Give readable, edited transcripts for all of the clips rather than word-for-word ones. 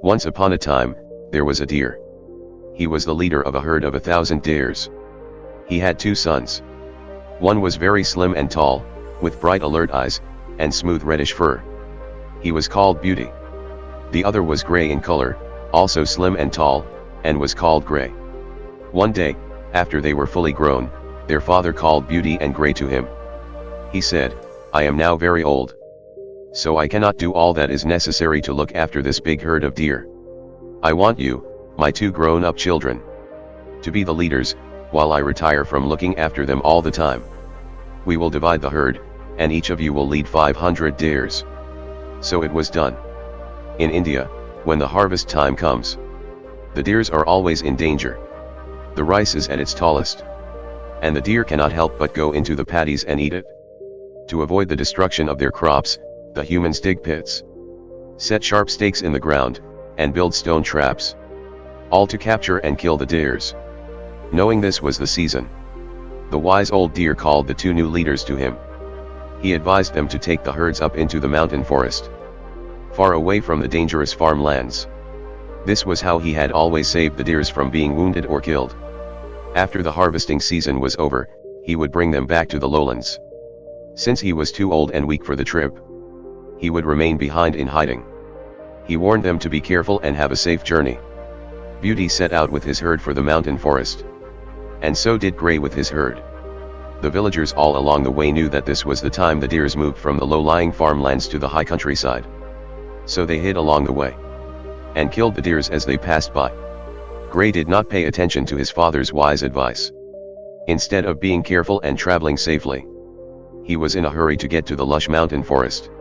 Once upon a time, there was a deer. He was the leader of a herd of 1,000 deers. He had 2 sons. One was very slim and tall, with bright alert eyes, and smooth reddish fur. He was called Beauty. The other was gray in color, also slim and tall, and was called Gray. One day, after they were fully grown, their father called Beauty and Gray to him. He said, "I am now very old. So I cannot do all that is necessary to look after this big herd of deer. I want you, my 2 grown-up children, to be the leaders, while I retire from looking after them all the time. We will divide the herd, and each of you will lead 500 deers." So it was done. In India, when the harvest time comes, the deers are always in danger. The rice is at its tallest, and the deer cannot help but go into the paddies and eat it. To avoid the destruction of their crops, the humans dig pits, set sharp stakes in the ground, and build stone traps, all to capture and kill the deers. Knowing this was the season, the wise old deer called the 2 new leaders to him. He advised them to take the herds up into the mountain forest, far away from the dangerous farmlands. This was how he had always saved the deers from being wounded or killed. After the harvesting season was over, he would bring them back to the lowlands. Since he was too old and weak for the trip, he would remain behind in hiding. He warned them to be careful and have a safe journey. Beauty set out with his herd for the mountain forest, and so did Gray with his herd. The villagers all along the way knew that this was the time the deers moved from the low-lying farmlands to the high countryside. So they hid along the way, and killed the deers as they passed by. Gray did not pay attention to his father's wise advice. Instead of being careful and traveling safely, he was in a hurry to get to the lush mountain forest.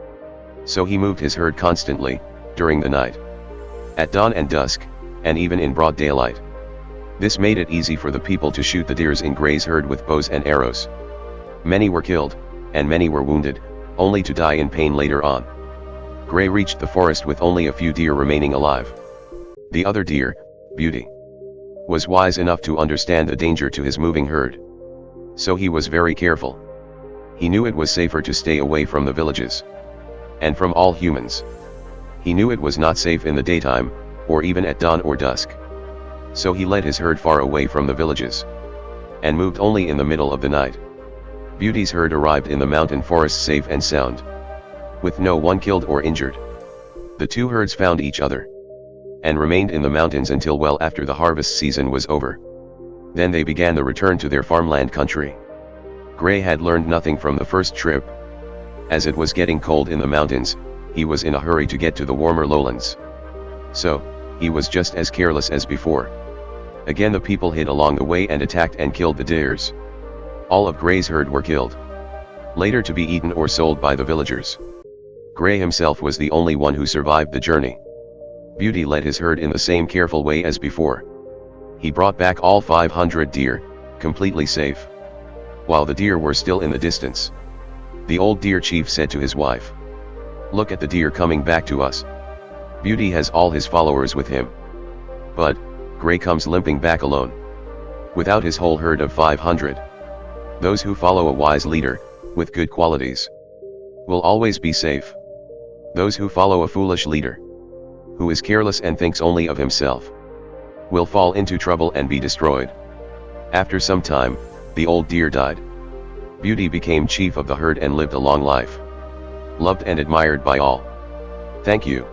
So he moved his herd constantly, during the night, at dawn and dusk, and even in broad daylight. This made it easy for the people to shoot the deers in Gray's herd with bows and arrows. Many were killed, and many were wounded, only to die in pain later on. Gray reached the forest with only a few deer remaining alive. The other deer, Beauty, was wise enough to understand the danger to his moving herd. So he was very careful. He knew it was safer to stay away from the villages, and from all humans. He knew it was not safe in the daytime, or even at dawn or dusk. So he led his herd far away from the villages, and moved only in the middle of the night. Beauty's herd arrived in the mountain forest safe and sound, with no one killed or injured. The 2 herds found each other, and remained in the mountains until well after the harvest season was over. Then they began the return to their farmland country. Gray had learned nothing from the first trip. As it was getting cold in the mountains, he was in a hurry to get to the warmer lowlands. So, he was just as careless as before. Again the people hid along the way and attacked and killed the deers. All of Gray's herd were killed, later to be eaten or sold by the villagers. Gray himself was the only one who survived the journey. Beauty led his herd in the same careful way as before. He brought back all 500 deer, completely safe. While the deer were still in the distance, the old deer chief said to his wife, "Look at the deer coming back to us. Beauty has all his followers with him. But Gray comes limping back alone, without his whole herd of 500. Those who follow a wise leader, with good qualities, will always be safe. Those who follow a foolish leader, who is careless and thinks only of himself, will fall into trouble and be destroyed." After some time, the old deer died. Beauty became chief of the herd and lived a long life, loved and admired by all. Thank you.